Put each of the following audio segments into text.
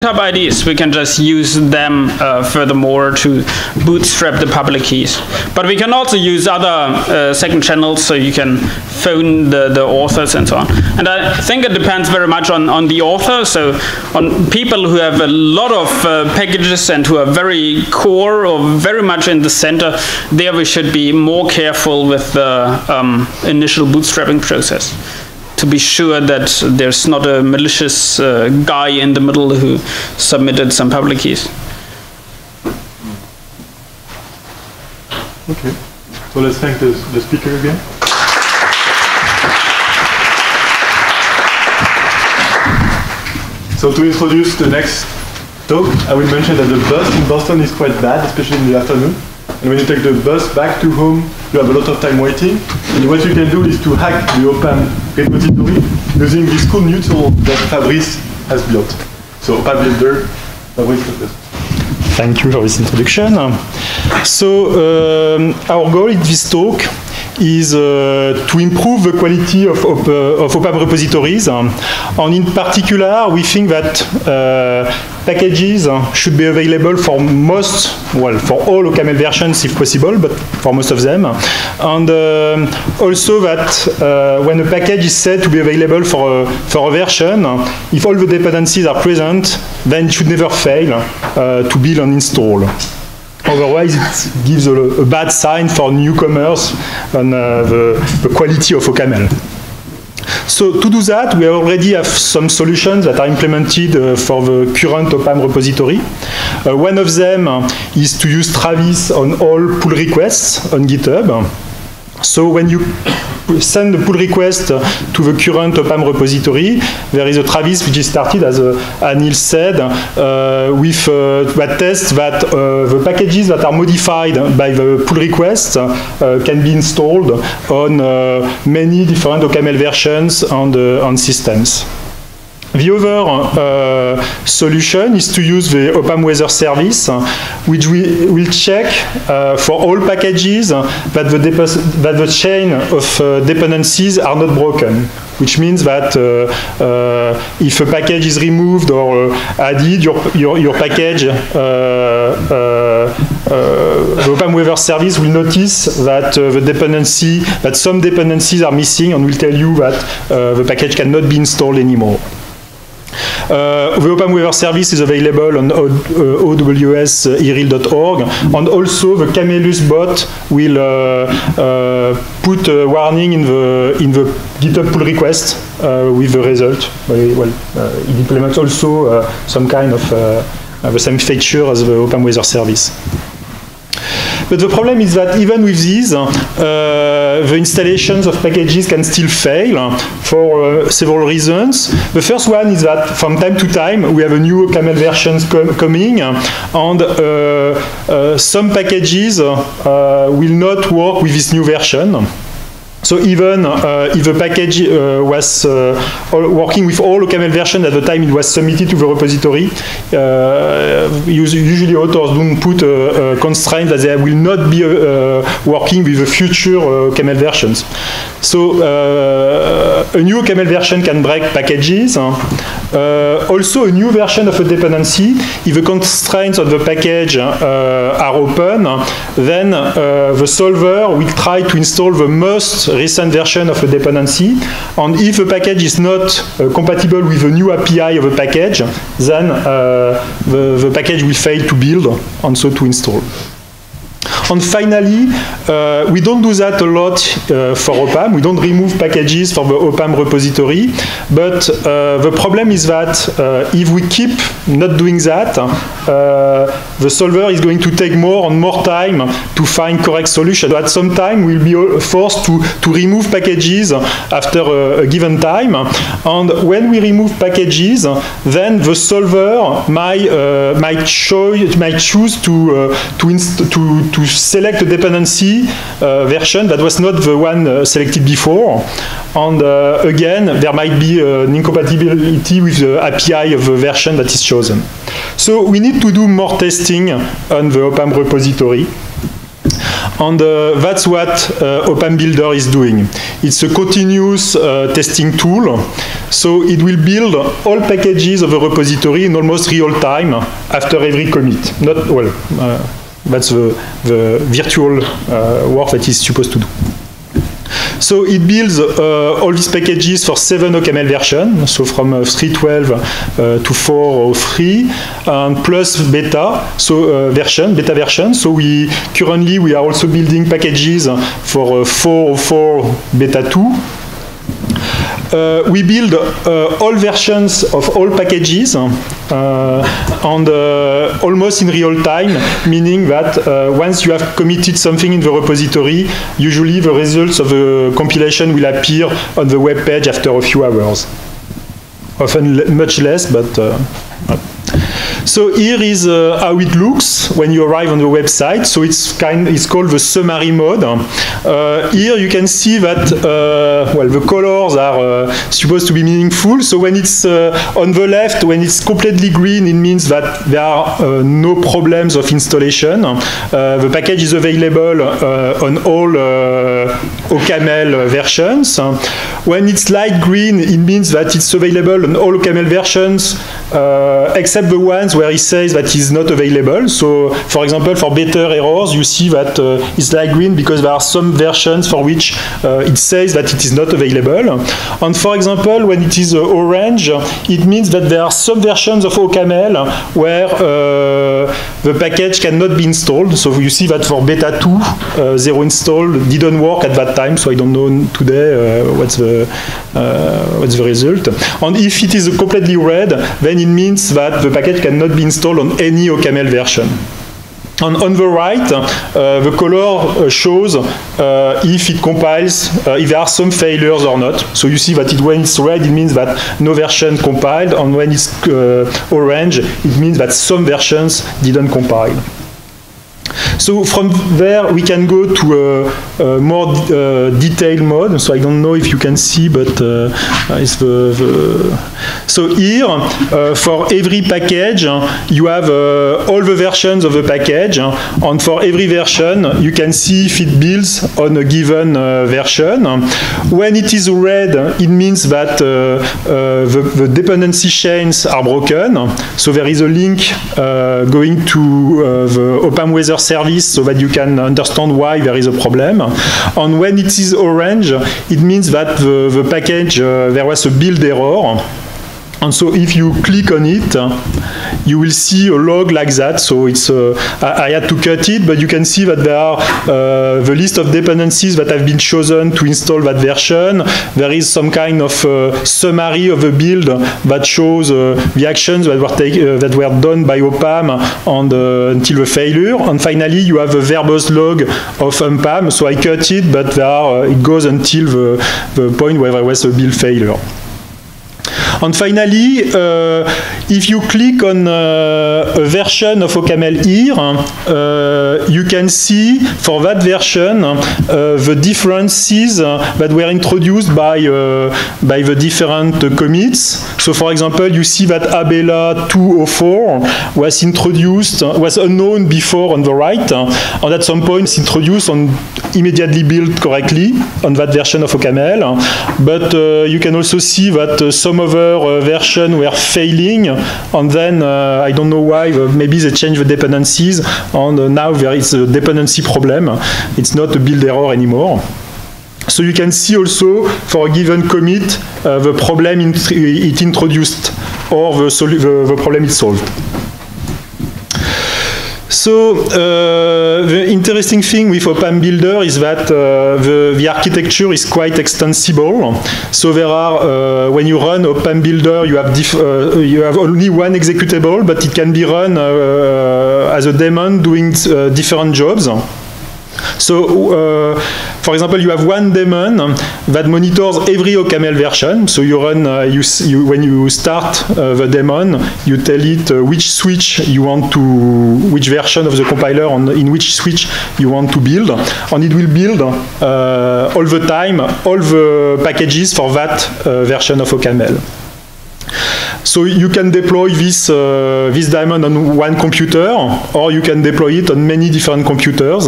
GitHub IDs, we can just use them furthermore to bootstrap the public keys. But we can also use other second channels, so you can phone the authors and so on. And I think it depends very much on the author. So on people who have a lot of packages and who are very core or very much in the center, there we should be more careful with the initial bootstrapping process, to be sure that there's not a malicious guy in the middle who submitted some public keys. Okay, so let's thank the speaker again. So to introduce the next talk, I will mention that the bus in Boston is quite bad, especially in the afternoon. And when you take the bus back to home, you have a lot of time waiting. And what you can do is to hack the OPAM repository using this cool neutral that Fabrice has built. So OPAM builder, Fabrice. Thank you for this introduction. So our goal in this talk is to improve the quality of OPAM repositories. And in particular, we think that packages should be available for most, well, for all OCaml versions if possible, but for most of them. And also that when a package is said to be available for a version, if all the dependencies are present, then it should never fail to build and install. Otherwise, it gives a bad sign for newcomers on the quality of OCaml. So to do that, we already have some solutions that are implemented for the current OPAM repository. One of them is to use Travis on all pull requests on GitHub. So when you send a pull request to the current OPAM repository, there is a Travis which is started, as Anil said, with that tests that the packages that are modified by the pull request can be installed on many different OCaml versions on systems. The other solution is to use the OPAM Weather service, which we will check for all packages that the chain of dependencies are not broken, which means that if a package is removed or added, your package, the OPAM Weather service will notice that that some dependencies are missing and will tell you that the package cannot be installed anymore. The OPAM Weather service is available on ows.eril.org, and also the Camelus bot will put a warning in the GitHub pull request with the result. Well, it implements also some kind of the same feature as the OPAM Weather service. But the problem is that even with these, the installations of packages can still fail for several reasons. The first one is that from time to time we have a new OCaml versions coming, and some packages will not work with this new version. So even if the package was working with all OCaml versions at the time it was submitted to the repository, usually authors don't put a constraint that they will not be working with the future OCaml versions. So a new OCaml version can break packages. Also a new version of a dependency, if the constraints of the package are open, then the solver will try to install the most recent version of a dependency, and if the package is not compatible with the new API of a package, then the package will fail to build and so to install. And finally, we don't do that a lot for OPAM. We don't remove packages for the OPAM repository. But the problem is that if we keep not doing that, the solver is going to take more and more time to find correct solutions. At some time, we'll be forced to remove packages after a given time. And when we remove packages, then the solver might choose to select a dependency version that was not the one selected before. And again, there might be an incompatibility with the API of the version that is chosen. So we need to do more testing on the OPAM repository. And that's what OPAM Builder is doing. It's a continuous testing tool, so it will build all packages of a repository in almost real time after every commit. Not, well, that's the virtual work that it's supposed to do. So it builds all these packages for 7 OCaml versions, so from 3.12 to 4.03, and plus beta, so beta version. So currently we are also building packages for 4.04 beta 2. We build all versions of all packages and almost in real time, meaning that once you have committed something in the repository, usually the results of the compilation will appear on the web page after a few hours. Often much less, but so here is how it looks when you arrive on the website. So it's called the summary mode. Here you can see that well, the colors are supposed to be meaningful. So when it's on the left, when it's completely green, it means that there are no problems of installation. The package is available on all OCaml versions. When it's light green, it means that it's available on all OCaml versions except the ones where it says that it's not available. So, for example, for better errors, you see that it's light green because there are some versions for which it says that it is not available. And for example, when it is orange, it means that there are some versions of OCaml where the package cannot be installed. So you see that for beta 2, 0 install didn't work at that time. So I don't know today what's the result. And if it is completely red, then it means that the package cannot be installed on any OCaml version. And on the right, the color shows if it compiles, if there are some failures or not. So you see that when it's red, it means that no version compiled, and when it's orange, it means that some versions didn't compile. So from there, we can go to a more detailed mode. So I don't know if you can see, but it's so here, for every package, you have all the versions of the package. And for every version, you can see if it builds on a given version. When it is red, it means that the dependency chains are broken. So there is a link going to the OPAM Weather service so that you can understand why there is a problem. And when it is orange, it means that the package, there was a build error. And so if you click on it, you will see a log like that. So it's I had to cut it, but you can see that there are the list of dependencies that have been chosen to install that version. There is some kind of summary of the build that shows the actions that were done by OPAM until the failure. And finally, you have a verbose log of UNPAM. So I cut it, but it goes until the point where there was a build failure. And finally, if you click on a version of OCaml here, you can see for that version the differences that were introduced by the different commits. So for example, you see that Abela 204 was introduced, was unknown before on the right, and at some point it's introduced and immediately built correctly on that version of OCaml. But you can also see that some other version were failing, and then I don't know why, maybe they changed the dependencies, and now there is a dependency problem. It's not a build error anymore. So you can see also for a given commit the problem it introduced or the problem it solved. So the interesting thing with OPAM Builder is that the architecture is quite extensible. So there are, when you run OPAM Builder, you have only one executable, but it can be run as a daemon doing different jobs. So, for example, you have one daemon that monitors every OCaml version. So you run, when you start the daemon, you tell it which switch you want to, which version of the compiler in which switch you want to build, and it will build all the time all the packages for that version of OCaml. So you can deploy this daemon on one computer, or you can deploy it on many different computers.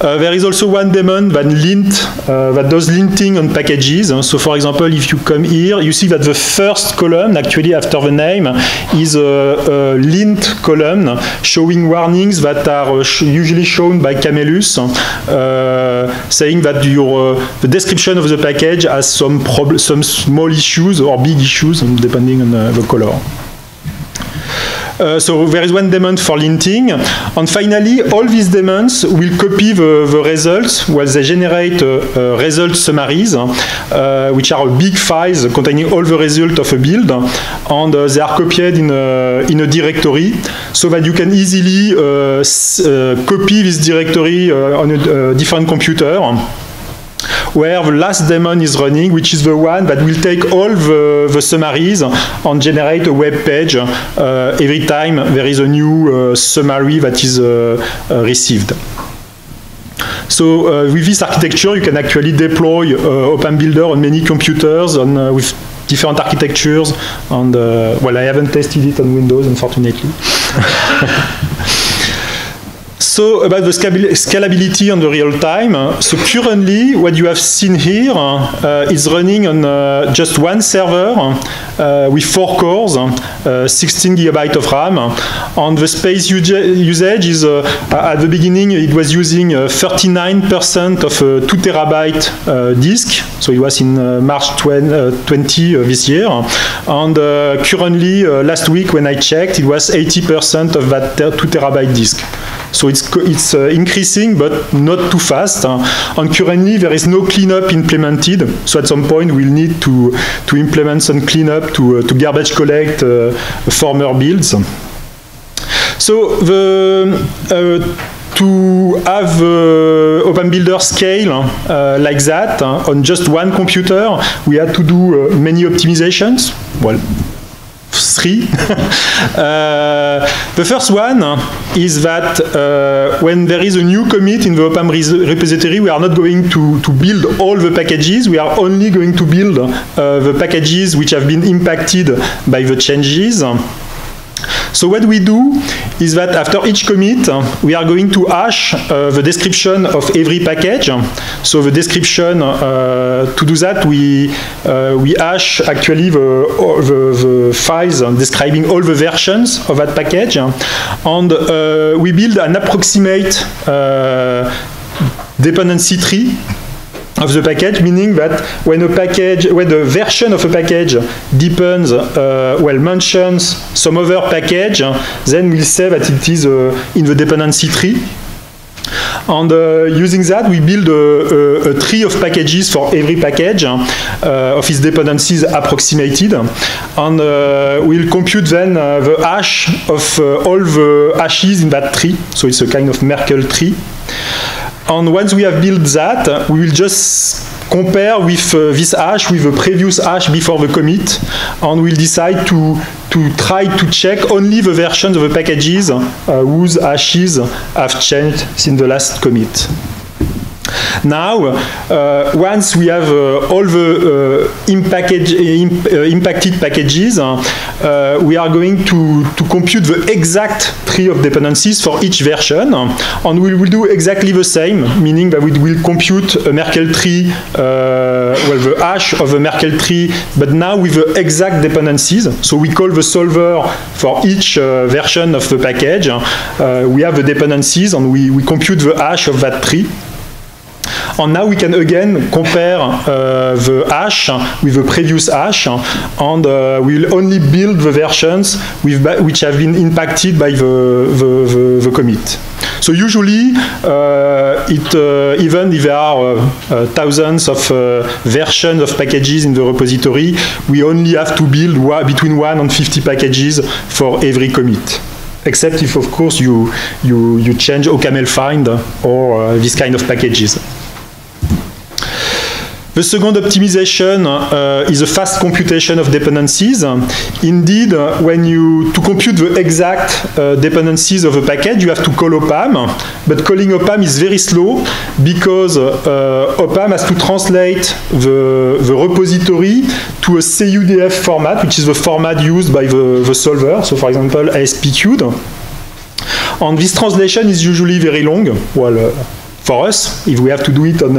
There is also one daemon that does linting on packages. So for example, if you come here, you see that the first column, actually after the name, is a lint column showing warnings that are usually shown by Camelus, saying that the description of the package has some small issues or big issues, depending on the color. So there is one daemon for linting, and finally all these daemons will copy the results while they generate result summaries, which are big files containing all the results of a build, and they are copied in a directory, so that you can easily copy this directory on a different computer, where the last daemon is running, which is the one that will take all the summaries and generate a web page every time there is a new summary that is received. So with this architecture, you can actually deploy OpenBuilder on many computers with different architectures. And well, I haven't tested it on Windows, unfortunately. So about the scalability on the real time. So currently, what you have seen here is running on just one server with 4 cores, 16 GB of RAM. And the space usage is, at the beginning, it was using 39% of a 2 TB disk. So it was in March 20 this year. And currently, last week when I checked, it was 80% of that 2 TB disk. So it's increasing, but not too fast. And currently, there is no cleanup implemented. So at some point, we'll need to implement some cleanup to garbage collect former builds. So to have OpenBuilder scale like that on just one computer, we had to do many optimizations. Well, 3. The first one is that when there is a new commit in the Open repository, we are not going to build all the packages. We are only going to build the packages which have been impacted by the changes. So what we do is that after each commit, we are going to hash the description of every package. So the description, to do that, we hash actually the files describing all the versions of that package. And we build an approximate dependency tree of the package, meaning that when the version of a package depends, mentions some other package, then we'll say that it is in the dependency tree. And using that, we build a tree of packages for every package of its dependencies approximated. And we'll compute then the hash of all the hashes in that tree. So it's a kind of Merkle tree. And once we have built that, we will just compare with this hash with the previous hash before the commit, and we'll decide to try to check only the versions of the packages whose hashes have changed since the last commit. Now, once we have all the impacted packages, we are going to compute the exact tree of dependencies for each version, and we will do exactly the same, meaning that we will compute a Merkle tree, the hash of a Merkle tree, but now with the exact dependencies. So we call the solver for each version of the package. We have the dependencies, and we compute the hash of that tree. And now we can again compare the hash with the previous hash, and we'll only build the versions which have been impacted by the commit. So usually, even if there are thousands of versions of packages in the repository, we only have to build between 1 and 50 packages for every commit. Except if, of course, you change OCaml find or this kind of packages. The second optimization is a fast computation of dependencies. Indeed, to compute the exact dependencies of a package, you have to call OPAM, but calling OPAM is very slow because OPAM has to translate the repository to a CUDF format, which is the format used by the solver, so for example, ASP-Queued. And this translation is usually very long. Well, for us, if we have to do it on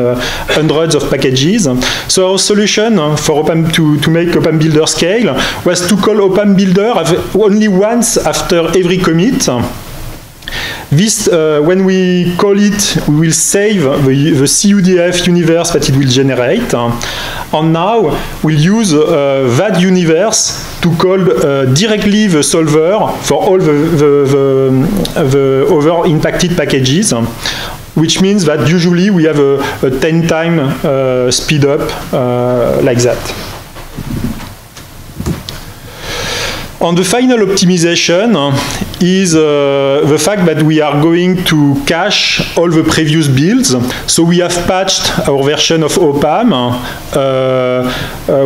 hundreds of packages. So our solution for OPAM to make OPAM Builder scale was to call OPAM Builder only once after every commit. This, when we call it, we will save the CUDF universe that it will generate. And now we'll use that universe to call directly the solver for all the other impacted packages, which means that usually we have a 10-time speed up like that. And the final optimization is the fact that we are going to cache all the previous builds. So we have patched our version of OPAM.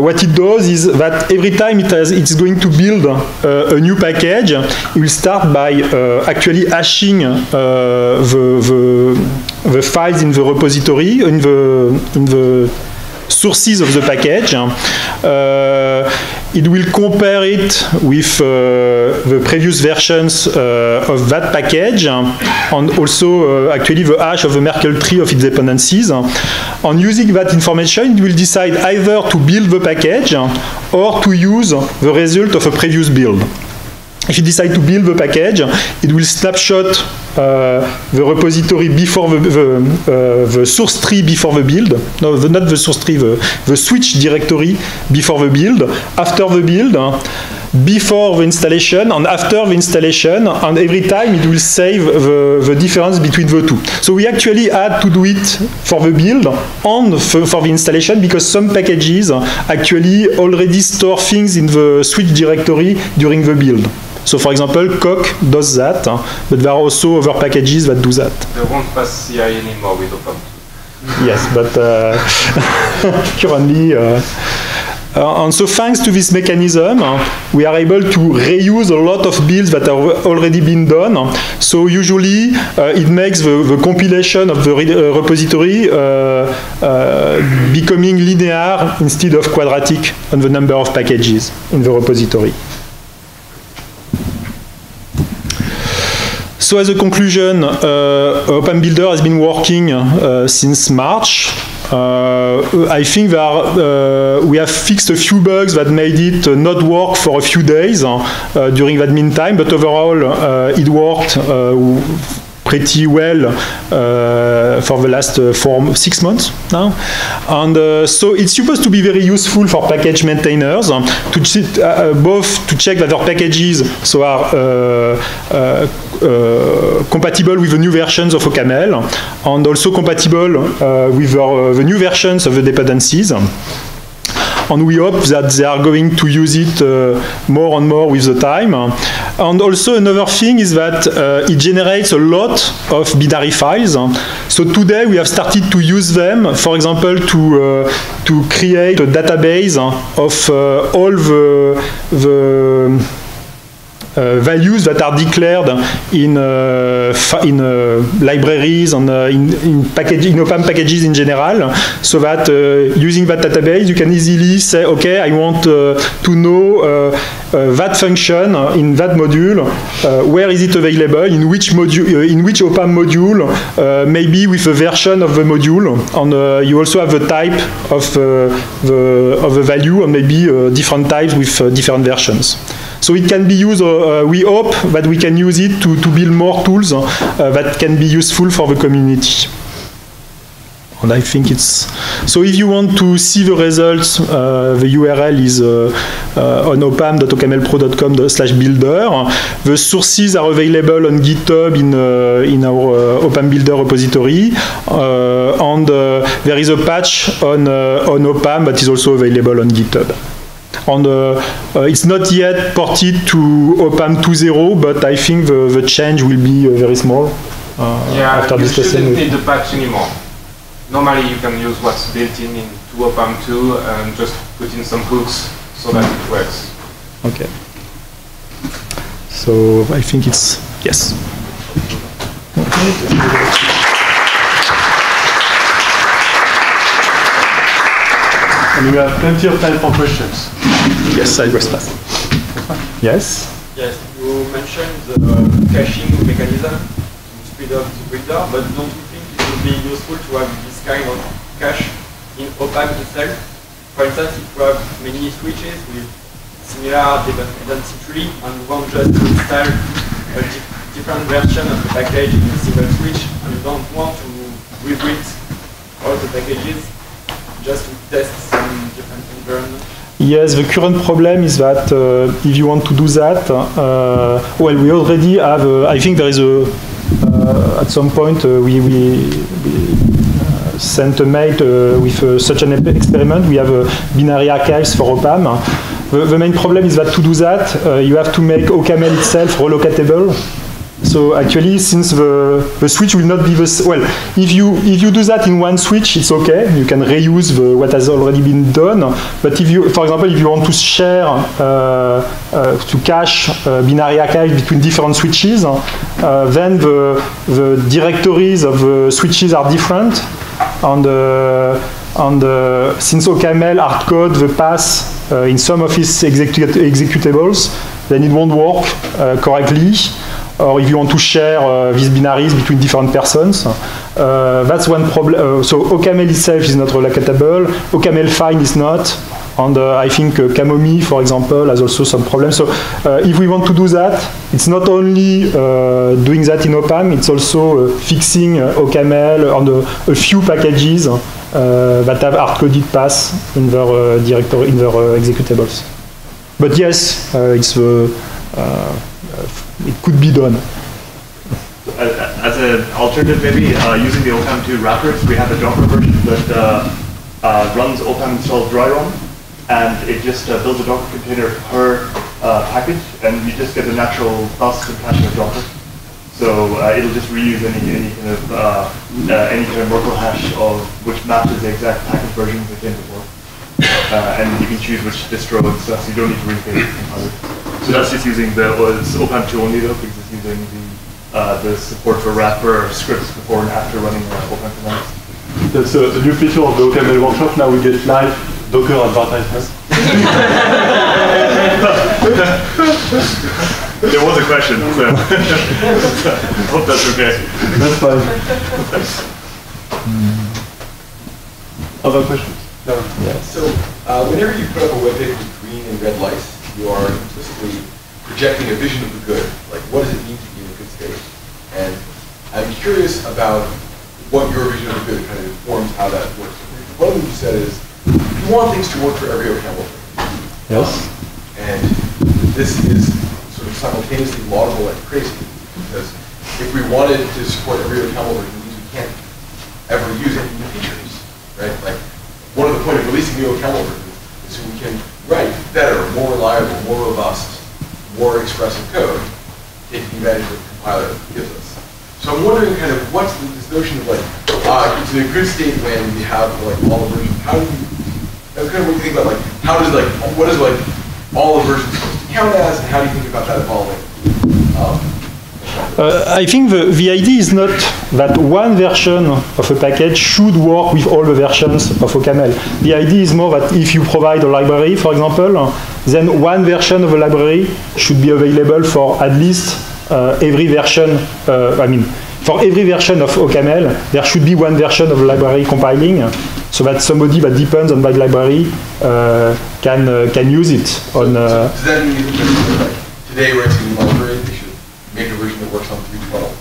What it does is that every time it's going to build a new package, it will start by actually hashing the files in the repository, in the sources of the package. It will compare it with the previous versions of that package, and also actually the hash of the Merkle tree of its dependencies. And using that information, it will decide either to build the package or to use the result of a previous build. If you decide to build the package, it will snapshot the repository before the source tree before the build. No, not the source tree, the switch directory before the build, after the build, before the installation, and after the installation, and every time it will save the difference between the two. So we actually had to do it for the build and for the installation, because some packages actually already store things in the switch directory during the build. So, for example, Coq does that, but there are also other packages that do that. They won't pass CI anymore with OPAM. Yes, but currently, and so thanks to this mechanism, we are able to reuse a lot of builds that have already been done. So usually, it makes the compilation of the repository becoming linear instead of quadratic on the number of packages in the repository. So as a conclusion, OPAM Builder has been working since March. I think that we have fixed a few bugs that made it not work for a few days during that meantime, but overall it worked pretty well for the last 6 months now. And so it's supposed to be very useful for package maintainers to both to check that their packages are compatible with the new versions of OCaml, and also compatible with the new versions of the dependencies. And we hope that they are going to use it more and more with the time. And also another thing is that it generates a lot of binary files. So today we have started to use them, for example, to create a database of all the values that are declared in libraries and in OPAM packages in general, so that using that database you can easily say, okay, I want to know that function in that module, where is it available, in which module, in which OPAM module, maybe with a version of the module, and you also have the type of the value, and maybe different types with different versions. So it can be used, we hope that we can use it to build more tools that can be useful for the community. And I think it's... So if you want to see the results, the URL is on opam.ocamlpro.com/builder. The sources are available on GitHub in our OPAM Builder repository. And there is a patch on OPAM that is also available on GitHub. And it's not yet ported to OPAM 2.0, but I think the change will be very small after discussing. You shouldn't need the patch anymore. Normally you can use what's built in OPAM2 and just put in some hooks so that it works. Okay. So I think it's yes. And we have plenty of time for questions. Yes, I respect. Yes. Yes, you mentioned the caching mechanism to speed up the reader, but don't you think it would be useful to have this kind of cache in OPAM itself? For instance, if you have many switches with similar dependency tree and you want just to install a different version of the package in a single switch and you don't want to rebuild all the packages just to test some different environment? Yes, the current problem is that if you want to do that, well, we already have, I think there is a, at some point we sent a mail with such an experiment. We have binary archives for OPAM. The main problem is that to do that, you have to make OCaml itself relocatable. So actually, since the switch will not be the well, if you do that in one switch, it's okay. You can reuse what has already been done. But if you, for example, if you want to share to cache binary archive between different switches, then the directories of the switches are different. And since OCaml hardcode the path in some of its executables, then it won't work correctly. Or if you want to share these binaries between different persons, that's one problem. So OCaml itself is not relocatable. OCaml fine is not. And I think Camomi, for example, has also some problems. So if we want to do that, it's not only doing that in OPAM, it's also fixing OCaml on a few packages that have hard-coded paths in their directory, in their executables. But yes, it could be done. As an alternative, maybe using the OPAM2 wrappers, we have a Docker version that runs OPAM install dry run, and it just builds a Docker container per package, and you just get the natural bus and caching of Docker. So it'll just reuse any kind of Merkle hash of which matches the exact package version that came before, and you can choose which distro and stuff. So you don't need to recreate the compiler. So that's just using it's OPAM2 only though, because it's using the support for wrapper scripts before and after running OPAM commands. That's the new feature of the OCaml workshop. Now we get live Docker advertisements. There was a question, so hope that's okay. That's fine. Other questions? No. Yes. So whenever you put up a web page with green and red lights, you are implicitly projecting a vision of the good. Like, what does it mean to be in a good state? And I'm curious about what your vision of the good kind of informs how that works. One of them you said is, you want things to work for every OCaml thing. Yes. And this is sort of simultaneously laudable and crazy, because if we wanted to support every OCaml version, we can't ever use any new features, right? Like, one of the points of releasing the OCaml version is so we can write better, more reliable, more robust, more expressive code, taking advantage of the compiler gives us. So I'm wondering kind of what's this notion of like, it's in a good state when we have like all the versions. How do you, that's kind of what you think about like, how does like, what is like all the versions supposed to count as, and how do you think about that evolving? I think the idea is not that one version of a package should work with all the versions of OCaml. The idea is more that if you provide a library, for example, then one version of a library should be available for at least every version, for every version of OCaml, there should be one version of a library compiling, so that somebody that depends on that library can use it. So does that mean like, today we're writing a library, they should make a version that works on 3.12?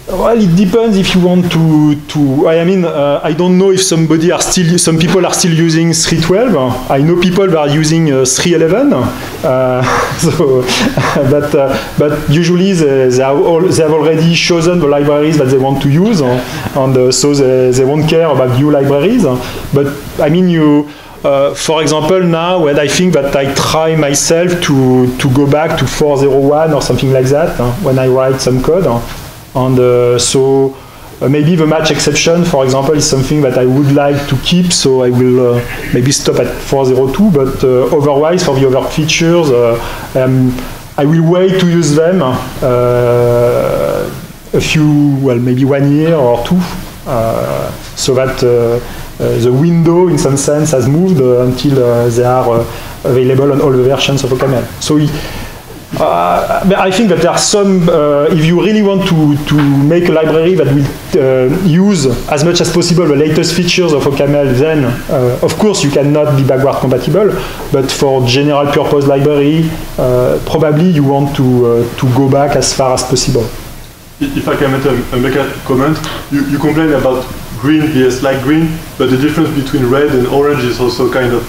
Well, it depends if you want to. I don't know if some people are still using 3.12. I know people that are using 3.11. But usually they have already chosen the libraries that they want to use, and so they won't care about new libraries. But I mean, for example, now when I think that I try myself to go back to 4.01 or something like that when I write some code. And so Maybe the match exception, for example, is something that I would like to keep, so I will maybe stop at 402, but otherwise, for the other features, I will wait to use them a few, well, maybe 1 year or 2, so that the window, in some sense, has moved until they are available on all the versions of OCaml. So I think that there are some, if you really want to make a library that will use as much as possible the latest features of OCaml, then of course you cannot be backward compatible, but for general purpose library, probably you want to go back as far as possible. If I can make a comment, you complain about green, yes, light green, but the difference between red and orange is also kind of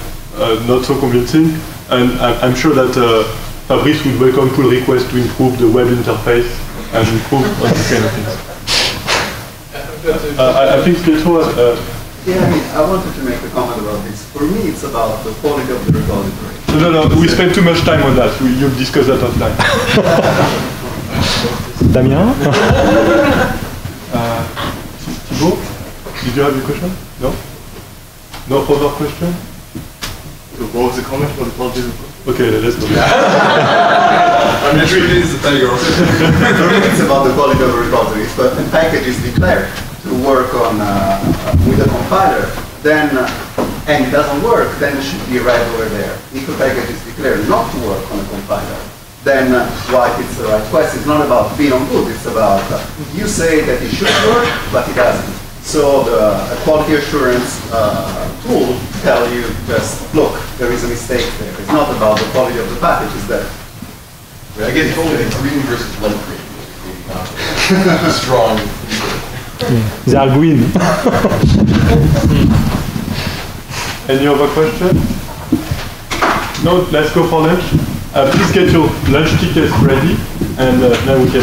not so convincing, and I'm sure that Fabrice would welcome pull requests to improve the web interface and improve on these kind of things. I think Pietro yeah, I mean, I wanted to make a comment about this. For me, it's about the quality of the repository. No, we spent too much time on that. You've discussed that offline. Damien? Thibault, did you have a question? No? No other question? What was the comment about the quality of the Okay, let's go. I'm not sure it is the tiger. For me, it's about the quality of the repositories, but a package is declared to work on with a compiler, then and it doesn't work, then it should be right over there. If a package is declared not to work on a compiler, then what it's the right quest. It's not about being on good, it's about you say that it should work, but it doesn't. So the quality assurance tool tell you just, look, there is a mistake there. It's not about the quality of the package, it's that. I guess it's only green versus light green. Strong. They are green. Any other question? No, let's go for lunch. Please get your lunch tickets ready, and now we can